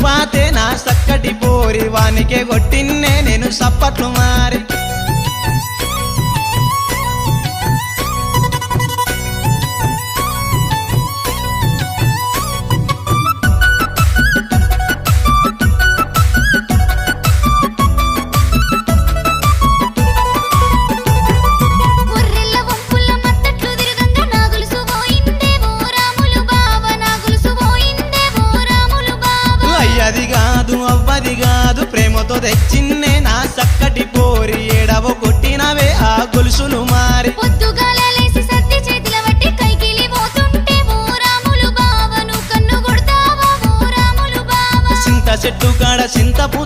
పాతే నా చక్కటి పోరి వానికే కొట్టిన్నే నేను సప్పట్లు మారి అది కాదు అవ్వది కాదు ప్రేమతో తెచ్చిన్నే నా చక్కటి పోరి ఏడవ కొట్టినవే ఆ గొలుసులు మారి పొద్దుగాలేసి సత్తి చేతిల వట్టి కైకిలి పోతుంటే ఓ రాములు బావ నువ్వు కన్ను కొడతావా ఓ రాములు బావ చింత చెట్టు కాడ చింతపు